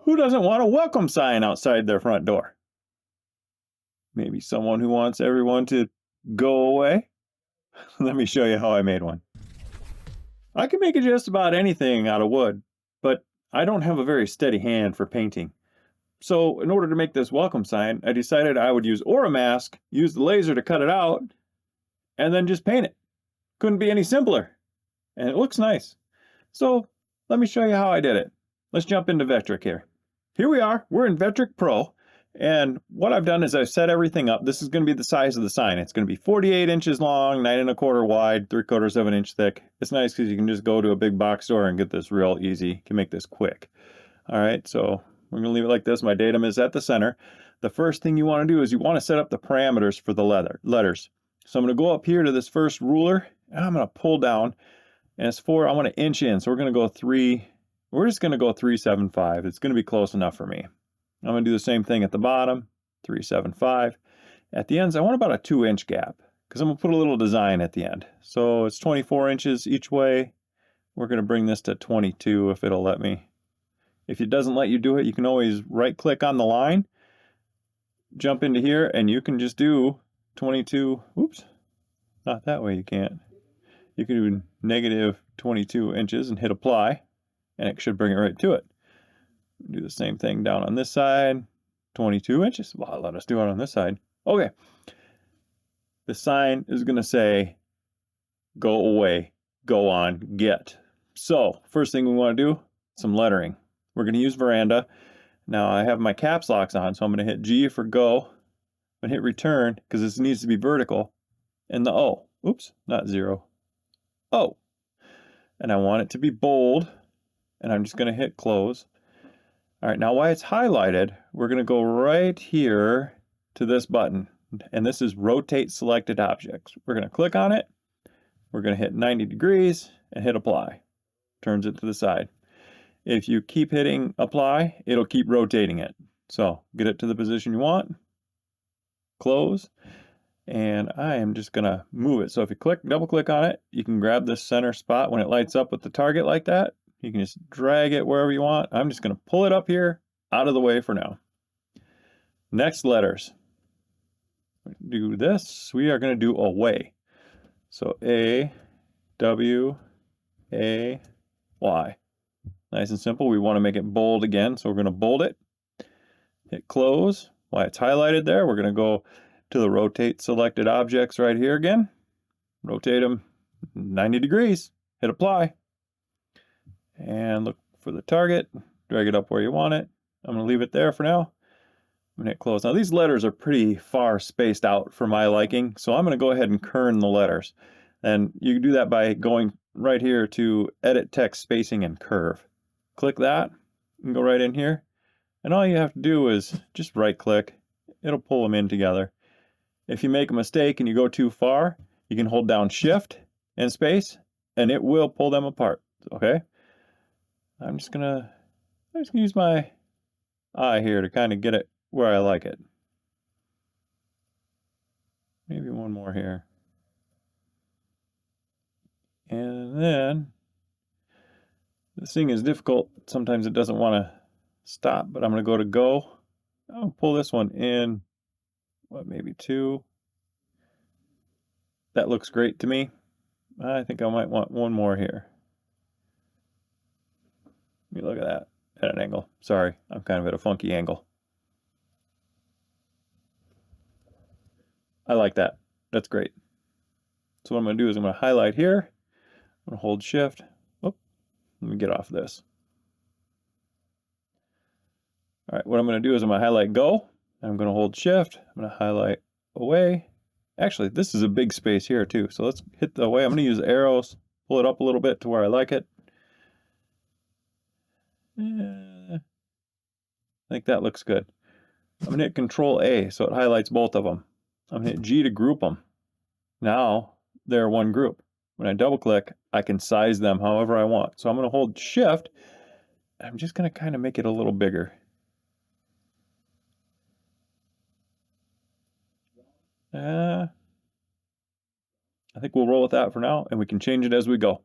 Who doesn't want a welcome sign outside their front door? Maybe someone who wants everyone to go away? Let me show you how I made one. I can make just about anything out of wood, but I don't have a very steady hand for painting. So in order to make this welcome sign, I decided I would use Oramask, use the laser to cut it out, and then just paint it. Couldn't be any simpler. And it looks nice. So let me show you how I did it. Let's jump into Vectric here. Here we are, we're in Vectric Pro. And what I've done is I've set everything up. This is going to be the size of the sign. It's going to be 48 inches long, 9 1/4 wide, 3/4 of an inch thick. It's nice because you can just go to a big box store and get this real easy. You can make this quick. All right, so we're going to leave it like this. My datum is at the center. The first thing you want to do is you want to set up the parameters for the letters. So I'm going to go up here to this first ruler, and I'm going to pull down, and it's I want to inch in. So we're going to go we're just going to go 375. It's going to be close enough for me. I'm going to do the same thing at the bottom, 375. At the ends, I want about a 2-inch gap because I'm going to put a little design at the end. So it's 24 inches each way. We're going to bring this to 22 if it'll let me. If it doesn't let you do it, you can always right-click on the line, jump into here, and you can just do 22. Oops, not that way you can't. You can do negative 22 inches and hit apply, and it should bring it right to it. Do the same thing down on this side, 22 inches. Well, let us do it on this side. Okay. The sign is going to say, go away, go on, get. So first thing we want to do, some lettering. We're going to use veranda. Now I have my caps locks on, so I'm going to hit G for go. I'm going to hit return because this needs to be vertical. And the O, oops, not 0, O. And I want it to be bold, and I'm just going to hit close. All right, now while it's highlighted, we're going to go right here to this button, and this is Rotate Selected Objects. We're going to click on it, we're going to hit 90 degrees and hit apply. Turns it to the side. If you keep hitting apply, it'll keep rotating it. So get it to the position you want, close, and I am just going to move it. So if you double click on it, you can grab this center spot when it lights up with the target like that. You can just drag it wherever you want. I'm just going to pull it up here, out of the way for now. Next letters. Do this. We are going to do away. So A, W, A, Y. Nice and simple. We want to make it bold again, so we're going to bold it. Hit close. While it's highlighted there, we're going to go to the Rotate Selected Objects right here again. Rotate them 90 degrees. Hit apply. And look for the target, drag it up where you want it. I'm going to leave it there for now. I'm going to hit close. Now these letters are pretty far spaced out for my liking, so I'm going to go ahead and kern the letters. And you can do that by going right here to Edit Text Spacing and Curve. Click that, and go right in here. And all you have to do is just right click. It'll pull them in together. If you make a mistake and you go too far, you can hold down Shift and space, and it will pull them apart, okay? I'm just gonna use my eye here to kind of get it where I like it. Maybe one more here. And then, this thing is difficult. Sometimes it doesn't want to stop, but I'm going to go to go. I'll pull this one in, maybe 2. That looks great to me. I think I might want one more here. Let me look at that at an angle. Sorry, I'm kind of at a funky angle. I like that. That's great. So what I'm going to do is I'm going to highlight here. I'm going to hold Shift. Whoop. Let me get off this. All right, what I'm going to do is I'm going to highlight Go. I'm going to hold Shift. I'm going to highlight Away. Actually, this is a big space here too. So let's hit the Away. I'm going to use arrows, pull it up a little bit to where I like it. I think that looks good. I'm going to hit Control A so it highlights both of them. I'm going to hit G to group them. Now they're one group. When I double click, I can size them however I want. So I'm going to hold Shift. I'm just going to kind of make it a little bigger. I think we'll roll with that for now, and we can change it as we go.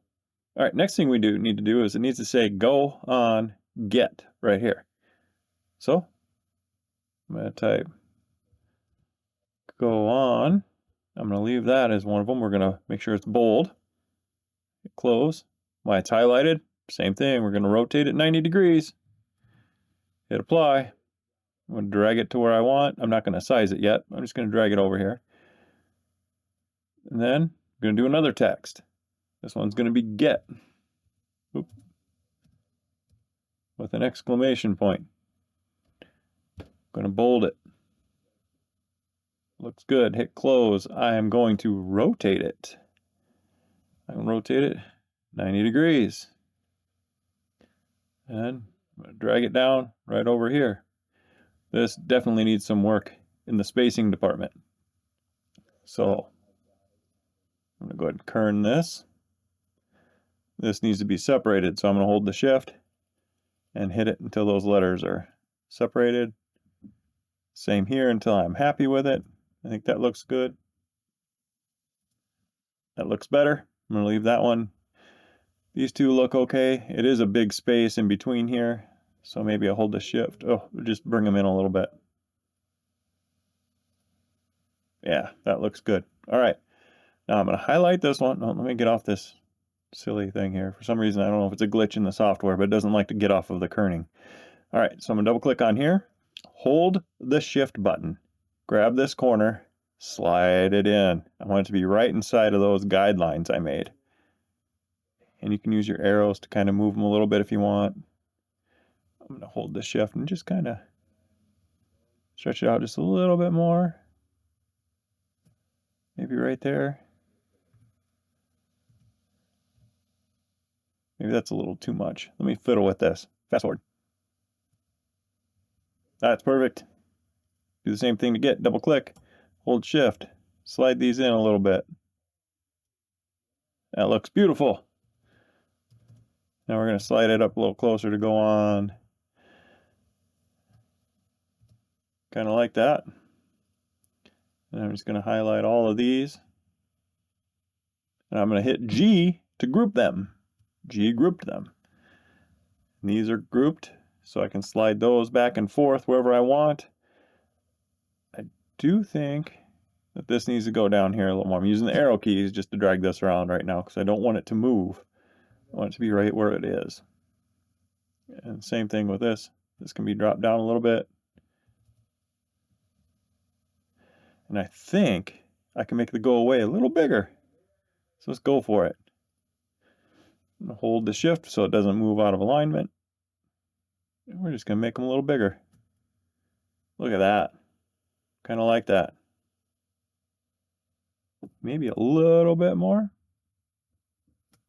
All right, next thing we need to do is it needs to say go on get right here. So I'm going to type go on. I'm going to leave that as one of them. We're going to make sure it's bold. Hit close. Why it's highlighted, same thing. We're going to rotate it 90 degrees. Hit apply. I'm going to drag it to where I want. I'm not going to size it yet. I'm just going to drag it over here. And then I'm going to do another text. This one's going to be get. Oop. With an exclamation point. I'm going to bold it. Looks good. Hit close. I am going to rotate it. I can rotate it 90 degrees. And I'm going to drag it down right over here. This definitely needs some work in the spacing department. So I'm going to go ahead and kern this. This needs to be separated, so I'm going to hold the shift and hit it until those letters are separated. Same here until I'm happy with it. I think that looks good. That looks better. I'm going to leave that one. These two look okay. It is a big space in between here, so maybe I'll hold the shift. Oh, just bring them in a little bit. Yeah, that looks good. All right. Now I'm going to highlight this one. Oh, let me get off this silly thing here. For some reason, I don't know if it's a glitch in the software, but it doesn't like to get off of the kerning. All right, so I'm going to double click on here. Hold the shift button. Grab this corner. Slide it in. I want it to be right inside of those guidelines I made. And you can use your arrows to kind of move them a little bit if you want. I'm going to hold the shift and just kind of stretch it out just a little bit more. Maybe right there. Maybe that's a little too much. Let me fiddle with this. Fast forward. That's perfect. Do the same thing to get. Double click. Hold shift. Slide these in a little bit. That looks beautiful. Now we're going to slide it up a little closer to go on. Kind of like that. And I'm just going to highlight all of these. And I'm going to hit G to group them. G grouped them. And these are grouped, so I can slide those back and forth wherever I want. I do think that this needs to go down here a little more. I'm using the arrow keys just to drag this around right now because I don't want it to move. I want it to be right where it is. And same thing with this. This can be dropped down a little bit. And I think I can make the go away a little bigger. So let's go for it. I'm going to hold the shift so it doesn't move out of alignment. And we're just going to make them a little bigger. Look at that. Kind of like that. Maybe a little bit more.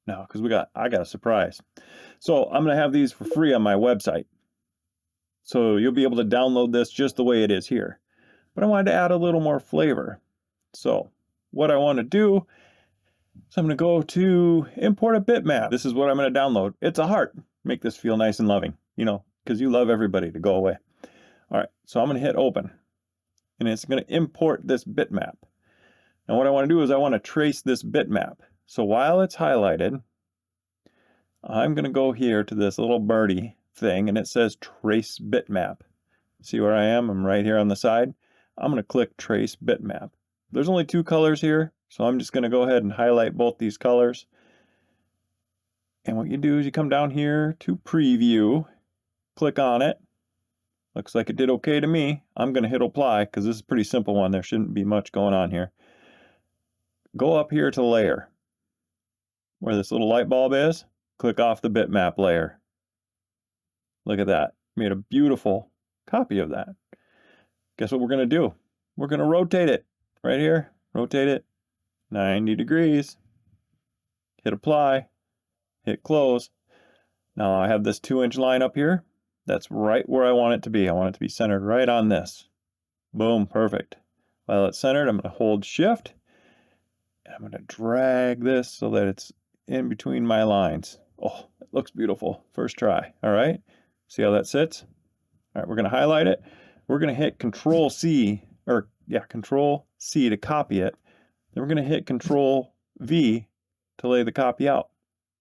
No, because I got a surprise. So I'm going to have these for free on my website. So you'll be able to download this just the way it is here. But I wanted to add a little more flavor. So what I want to do is I'm going to go to import a bitmap. This is what I'm going to download. It's a heart. Make this feel nice and loving, you know, because you love everybody to go away. All right, so I'm going to hit open. And it's going to import this bitmap. And what I want to do is I want to trace this bitmap. So while it's highlighted, I'm going to go here to this little birdie thing, and it says trace bitmap. See where I am? I'm right here on the side. I'm going to click trace bitmap. There's only two colors here, so I'm just going to go ahead and highlight both these colors. And what you do is you come down here to preview, click on it. Looks like it did okay to me. I'm going to hit apply because this is a pretty simple one. There shouldn't be much going on here. Go up here to layer. Where this little light bulb is, click off the bitmap layer. Look at that. Made a beautiful copy of that. Guess what we're going to do? We're going to rotate it. Right here. Rotate it 90 degrees. Hit apply. Hit close. Now I have this 2-inch line up here. That's right where I want it to be. I want it to be centered right on this. Boom, perfect. While it's centered, I'm going to hold shift. And I'm going to drag this so that it's in between my lines. Oh, it looks beautiful. First try. All right. See how that sits? All right, we're going to highlight it. We're going to hit Control C to copy it. Then we're going to hit Control V to lay the copy out.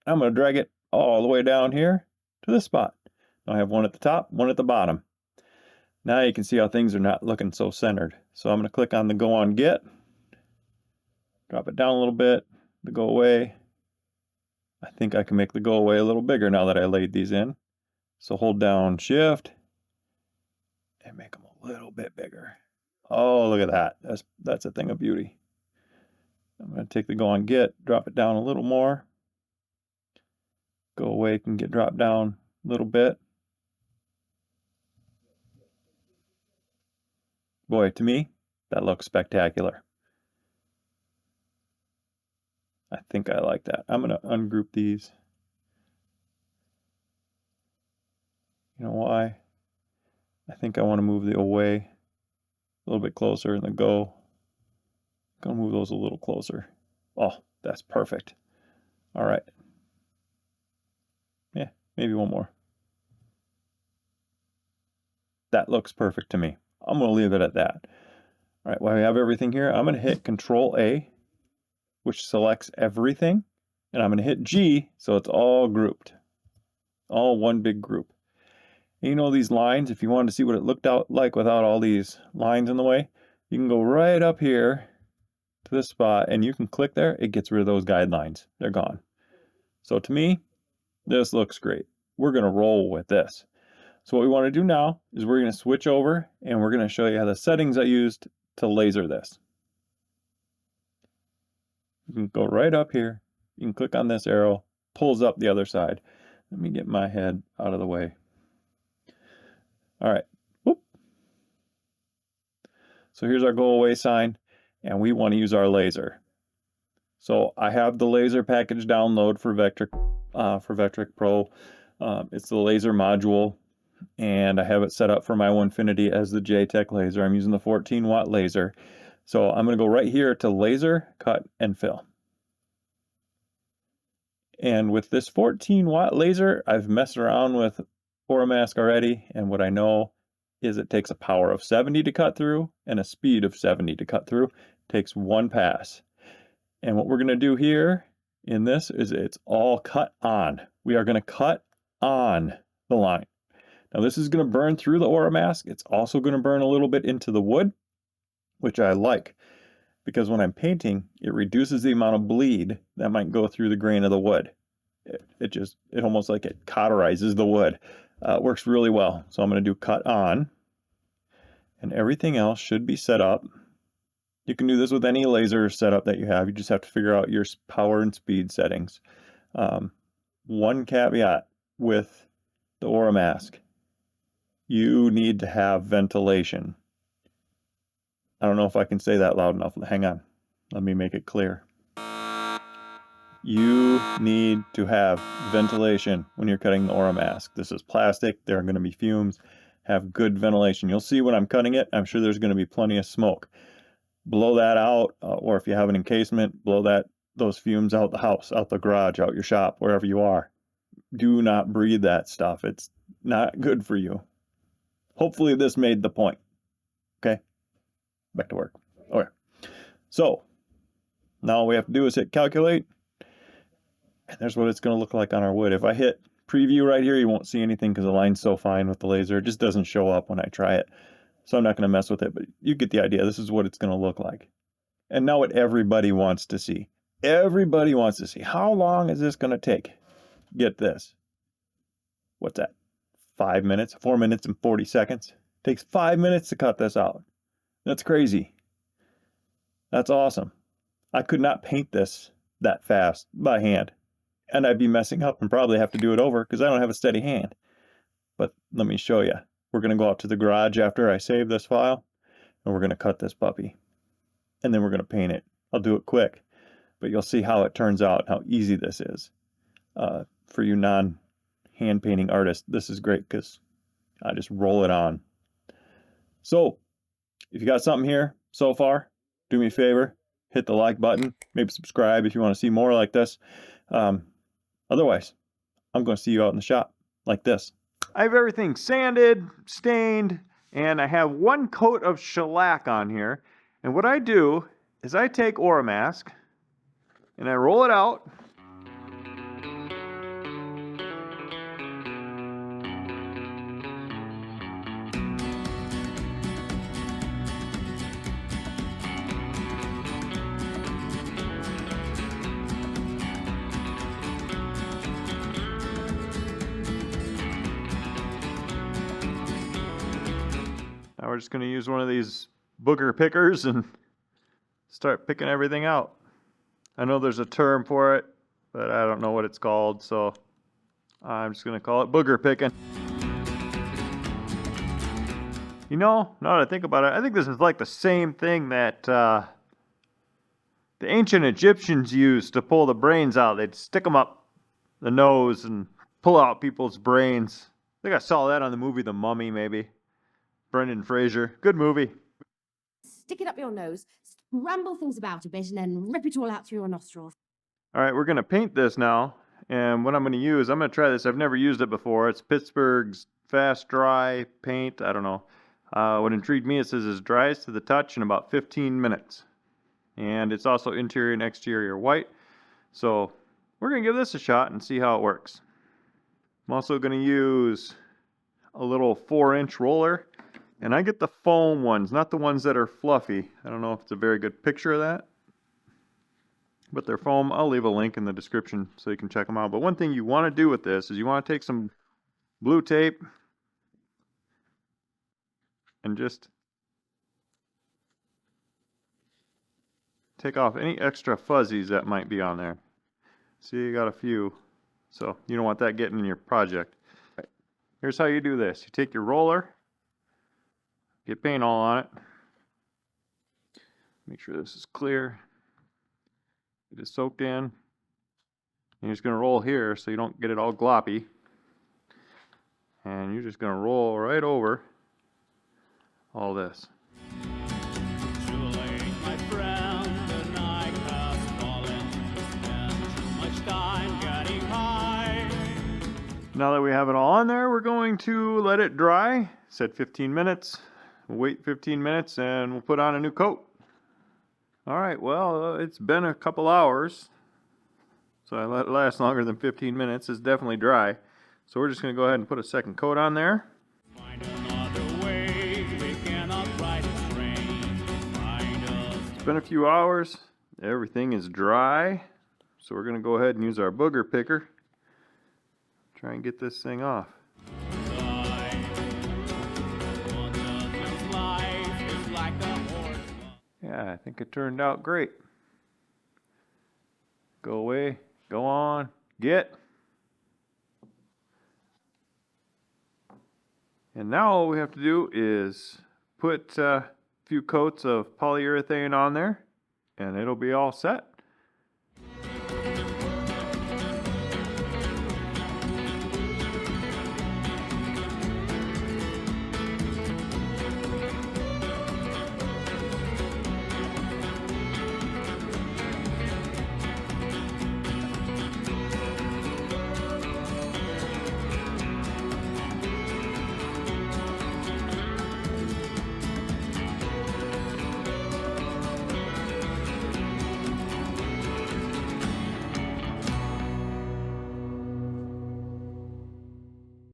I'm going to drag it all the way down here to this spot. Now I have one at the top, one at the bottom. Now you can see how things are not looking so centered. So I'm going to click on the go on get, drop it down a little bit, the go away. I think I can make the go away a little bigger now that I laid these in. So hold down shift and make them a little bit bigger. Oh, look at that. That's a thing of beauty. I'm going to take the go on get, drop it down a little more. Go away can get dropped down a little bit. Boy, to me, that looks spectacular. I think I like that. I'm going to ungroup these. You know why? I think I want to move the away a little bit closer and the go. I'm going to move those a little closer. Oh, that's perfect. All right. Yeah, maybe one more. That looks perfect to me. I'm going to leave it at that. All right, while we have everything here, I'm going to hit Control A, which selects everything. And I'm going to hit G, so it's all grouped. All one big group. And you know these lines, if you wanted to see what it looked out like without all these lines in the way, you can go right up here to this spot and you can click there. It gets rid of those guidelines. They're gone. So to me, this looks great. We're going to roll with this. So what we want to do now is we're going to switch over and we're going to show you how the settings I used to laser this. You can go right up here. You can click on this arrow, pulls up the other side. Let me get my head out of the way. All right. Whoop. So here's our go away sign, and we want to use our laser. So I have the laser package download for Vectric Pro. It's the laser module, and I have it set up for my Onefinity as the Jtech Laser. I'm using the 14-watt laser. So I'm going to go right here to laser, cut, and fill. And with this 14-watt laser, I've messed around with Oramask already, and what I know is it takes a power of 70 to cut through and a speed of 70 to cut through. It takes one pass. And what we're going to do here in this is it's all cut on. We are going to cut on the line. Now this is going to burn through the Oramask. It's also going to burn a little bit into the wood, which I like, because when I'm painting, it reduces the amount of bleed that might go through the grain of the wood. It almost like it cauterizes the wood. It works really well. So I'm going to do cut on, and everything else should be set up. You can do this with any laser setup that you have. You just have to figure out your power and speed settings. One caveat with the Oramask: you need to have ventilation. I don't know if I can say that loud enough. Hang on. Let me make it clear. You need to have ventilation when you're cutting the Oramask. This is plastic. There are going to be fumes. Have good ventilation. You'll see when I'm cutting it, I'm sure there's going to be plenty of smoke. Blow that out, or if you have an encasement, blow those fumes out the house, out the garage, out your shop, wherever you are. Do not breathe that stuff. It's not good for you. Hopefully this made the point. Okay, back to work. Okay, so now all we have to do is hit calculate. And there's what it's going to look like on our wood. If I hit preview right here, you won't see anything because the line's so fine with the laser. It just doesn't show up when I try it. So I'm not going to mess with it, but you get the idea. This is what it's going to look like. And now what everybody wants to see. Everybody wants to see. How long is this going to take? Get this. What's that? 5 minutes? 4 minutes and 40 seconds? It takes 5 minutes to cut this out. That's crazy. That's awesome. I could not paint this that fast by hand. And I'd be messing up and probably have to do it over because I don't have a steady hand. But let me show you. We're going to go out to the garage after I save this file, and we're going to cut this puppy. And then we're going to paint it. I'll do it quick, but you'll see how it turns out, how easy this is. For you non-hand painting artists, this is great because I just roll it on. So, if you got something here so far, do me a favor, hit the like button, maybe subscribe if you want to see more like this. Otherwise, I'm going to see you out in the shop like this. I have everything sanded, stained, and I have one coat of shellac on here. And what I do is I take Oramask and I roll it out. Now we're just going to use one of these booger pickers and start picking everything out. I know there's a term for it, but I don't know what it's called, so I'm just going to call it booger picking. You know, now that I think about it, I think this is like the same thing that the ancient Egyptians used to pull the brains out. They'd stick them up the nose and pull out people's brains. I think I saw that on the movie The Mummy, maybe. Brendan Fraser. Good movie. Stick it up your nose, scramble things about a bit, and then rip it all out through your nostrils. All right, we're going to paint this now. And what I'm going to use, I'm going to try this. I've never used it before. It's Pittsburgh's Fast Dry Paint. I don't know. What intrigued me, it says it dries to the touch in about 15 minutes. And it's also interior and exterior white. So we're going to give this a shot and see how it works. I'm also going to use a little 4-inch roller. And I get the foam ones, not the ones that are fluffy. I don't know if it's a very good picture of that. But they're foam. I'll leave a link in the description so you can check them out. But one thing you want to do with this is you want to take some blue tape and just take off any extra fuzzies that might be on there. See, you got a few, so you don't want that getting in your project. Here's how you do this. You take your roller, get paint all on it. Make sure this is clear. Get it soaked in. And you're just going to roll here so you don't get it all gloppy. And you're just going to roll right over all this. Now that we have it all on there, we're going to let it dry. Set 15 minutes. We'll wait 15 minutes and we'll put on a new coat. Alright, well, it's been a couple hours. So I let it last longer than 15 minutes. It's definitely dry. So we're just going to go ahead and put a second coat on there. It's been a few hours. Everything is dry. So we're going to go ahead and use our booger picker. Try and get this thing off. Yeah, I think it turned out great. Go away, go on, get. And now all we have to do is put a few coats of polyurethane on there and it'll be all set.